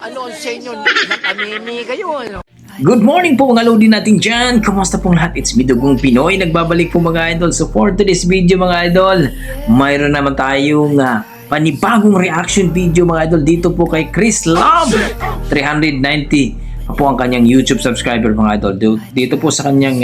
Ano sa inyo? Nakamimi kayo, ano? Good morning po mga lodi natin dyan. Kumusta pong lahat? It's me, Dugong Pinoy. Nagbabalik po mga idol. So for today's video mga idol, mayroon naman tayong panibagong reaction video mga idol dito po kay Chris Love. 390 po ang kanyang YouTube subscriber mga idol. Dito po sa kanyang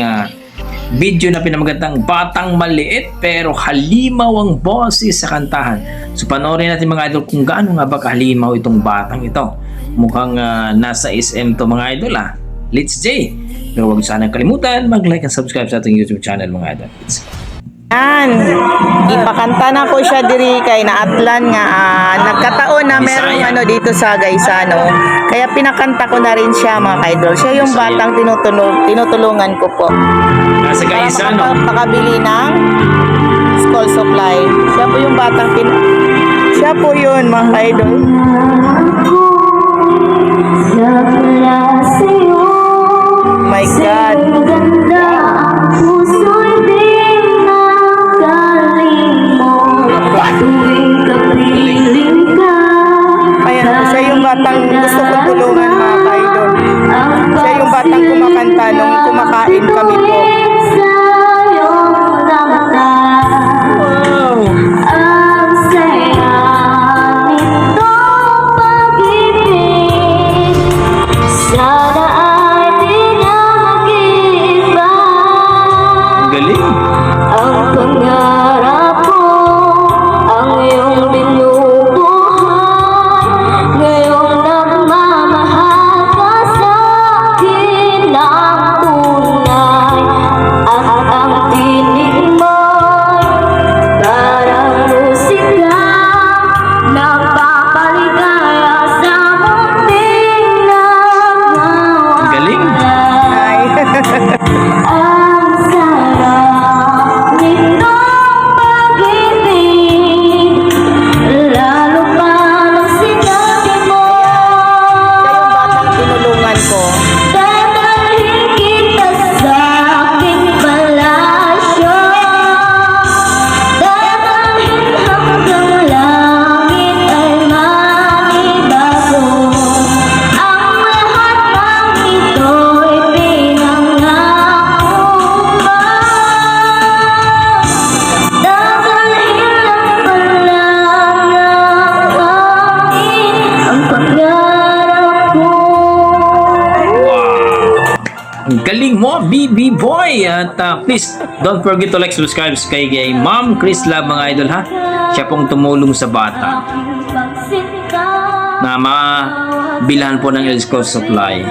video na pinamagandang Batang Maliit pero halimaw ang boses sa kantahan. So panoorin natin mga idol kung gaano nga ba kahalimaw itong batang ito. Mukhang nasa SM to mga idol Let's J. Pero huwag sana kalimutan mag-like and subscribe sa ating YouTube channel mga idol. Yan. Ipakanta na ko siya diri kay naatlan nga nagkataon na merong dito sa Gaisano. Kaya pinakanta ko na rin siya mga idol. Siya yung batang tinutulungan ko po. Nasa Gaisano. Para makabili ng school supply. Siya po yung batang siya po yun mga idol. My God. Ayan, siya yung batang gusto kong tulungan mga ka-idol. Siya yung batang kumakanta nung kumakain kami po. Galing mo, BB Boy! At please, don't forget to like, subscribe kay Ma'am Chris Love mga idol ha. Siya pong tumulong sa bata na mabilhan po ng school supply.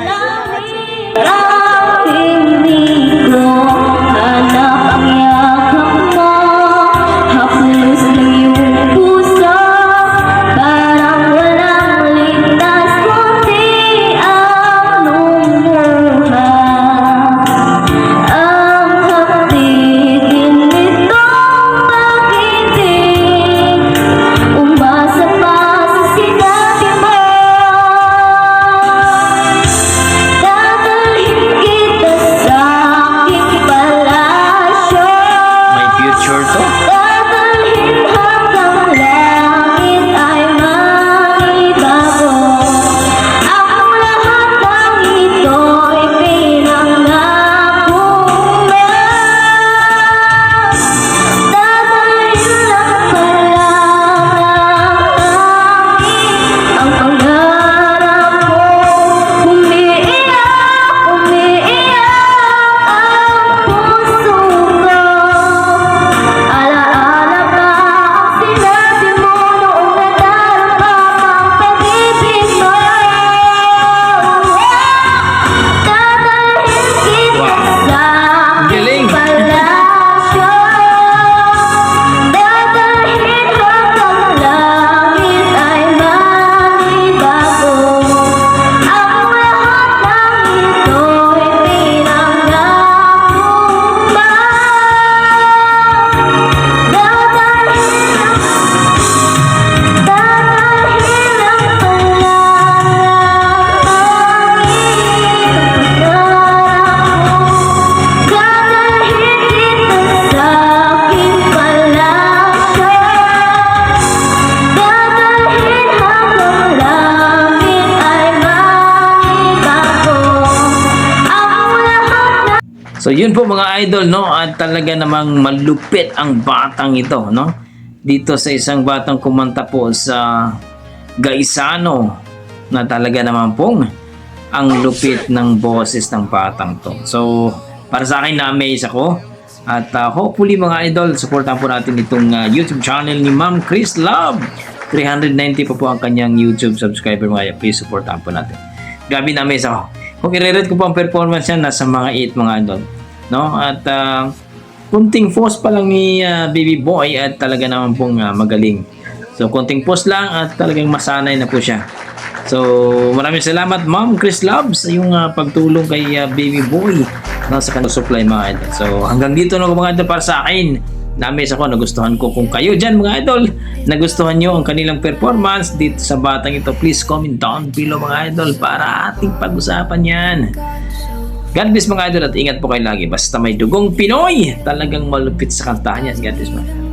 So yun po mga idol, no, at talaga namang malupit ang batang ito, no, dito sa isang batang kumanta po sa Gaisano, na talaga naman pong ang lupit ng boses ng batang to. So para sa akin na-amaze ako, at hopefully mga idol, supportan po natin itong YouTube channel ni Ma'am Chris Love. 390 po ang kanyang YouTube subscriber mga idol. Please supportan po natin. Grabe na-amaze ako. Kung i-rate ko po ang performance niya, nasa mga 8 mga idol, no? At kunting post pa lang ni Baby Boy at talaga naman pong magaling. So kunting post lang at talagang masanay na po siya. So maraming salamat Ma'am Chris Love sa yung pagtulong kay Baby Boy, no, sa kanyang supply mga idol. So hanggang dito na mga idol para sa akin. Na-amaze ako, nagustuhan ko. Kung kayo dyan mga idol, nagustuhan nyo ang kanilang performance dito sa batang ito, please comment down below mga idol para ating pag-usapan yan. God bless mga idol at ingat po kayo lagi. Basta may dugong Pinoy, talagang malupit sa kantahan yan. God bless mga idol.